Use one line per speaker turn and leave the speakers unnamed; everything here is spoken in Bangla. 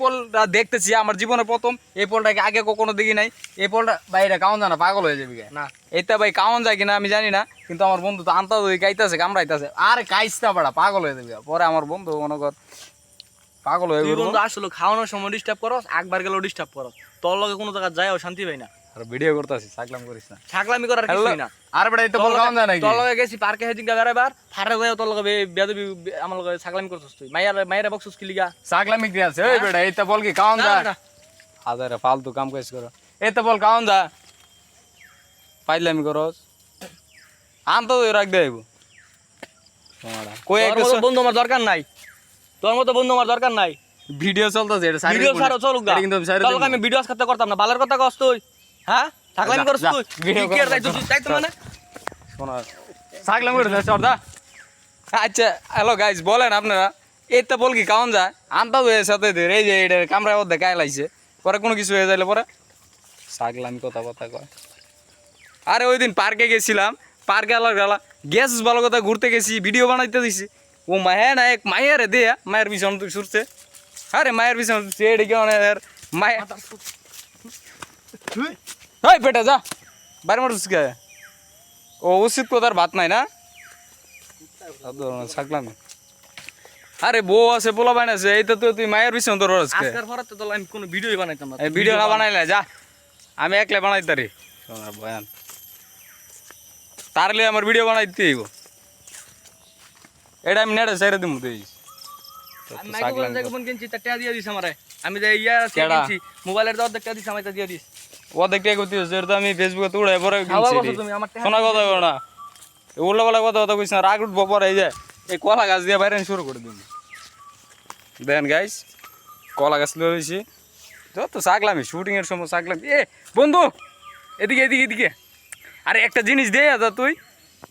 পোলটা দেখতেছি আমার জীবনের প্রথম। এই পোলটাকে আগে কখনো দেখি নাই। এই পোলটা ভাই এটা কাউন জানা পাগল হয়ে যাবে না, এটা ভাই কাউন যায় কিনা আমি জানি না, কিন্তু আমার বন্ধু তো আনতা গাইতেছে কামড়াইতেছে, আরে কাইসটা পাড়া পাগল হয়ে যাবে। পরে আমার বন্ধু মনে কর পাগল হয়ে
তুই
গেল।
বন্ধু আসলে খাওয়ানোর সময় ডিস্টার্ব করস, একবার গেলেও ডিস্টার্ব করস, তোর লগে কোনো জায়গায় যায়ও শান্তি পাই না।
আর ভিডিও করতেছি, ছাগলাম করিস না,
ছাগলামি করার কিছুই না।
আর বেটা এই তো বল কাউন যায় নাকি?
তোর লগে গেছি পার্কে হেদিন গাগারে বার ফারে যায়, তোর লগে বেয়াদবি আমার লগে ছাগলামি করছস তুই। মাইয়ারে বকছস কি লিগা?
ছাগলামি কি আছে এই বেটা? এই তো বল কি কাউন যায়? হাজারে ফালতু কাম কাজ করো। এই তো বল কাউন যা, পাইলামি করস আনতো রাখ দেব। কই
তোর মতো বন্ধু আমার দরকার নাই, তোর মতো বন্ধু আমার দরকার নাই।
ভিডিও চলতেছে, এটা সাইড
ভিডিও ছাড়ো চলুক গা,
কিন্তু সাইড
তোর লগে আমি ভিডিও করতে করতাম না। বালের কথা কস তুই, হ্যাঁ ছাগলামি করছ তুই।
ভিডিও
কি আর তুই তাই তো মানে
শোনা ছাগলামি করে সর্দা। আচ্ছা হ্যালো গাইস, বলেন আপনারা এই তো বল কি কাউন যায়? আনতা হয়ে সাথে এই যে এটা কামড়ায় মধ্যে গায়ে লাইছে, পরে কোনো কিছু হয়ে যাইলে পরে ছাগলামি কথা কয়। আরে ওই দিন পার্কে গেছিলাম, পার্কে গেলা গেছ ভালো কথা ঘুরতে গেছি, ভিডিও বানাইতে দিছি। ও মায়া না এক মায়ের দে, মায়ের পিছন তুই ছুটছে। আরে মায়ের পিছন এটা কি মায়ের ওই বেটা যা বাইরে মারছিস কে? ও উচিত কথার ভাত নাই না ছাগলামি। আরে বউ আছে পোলা বানাইছে, এইটা তো তুই মায়ের পিছন তোর
আজকের পরে তো আমি কোনো ভিডিওই বানাইতাম না।
ভিডিও না বানাইলে যা, আমি একলা বানাই তারি বয়ান তারলে আমার ভিডিও বানাই দিতে হইব। এটা আমি নেড়ে সাইরে দিমু তুই।
আমি মাইক্রোফোন জায়গা কিনছি, তা টাকা দিয়ে দিস আমারে। আমি যে ইয়া কিনছি মোবাইলের দাও টাকা দিস, আমাকে দিয়ে দিস।
ও দেখতে কইতে যেটা আমি ফেসবুকে তুড়ে পরে
খাওয়া
কিনছি
বসো তুমি আমার টাকা
শোনা কথা বল না, উল্টা পাল্টা কথা কইছ না, রাগ উঠবো পরে। এই যে এই কলা গাছ দিয়ে বাইরে শুরু করে দিন। দেন গাইস কলা গাছ লইছি, যত ছাগলামি শুটিং এর সময় ছাগলামি। এ বন্ধু এদিকে এদিকে এদিকে, আরে একটা জিনিস দে তুই।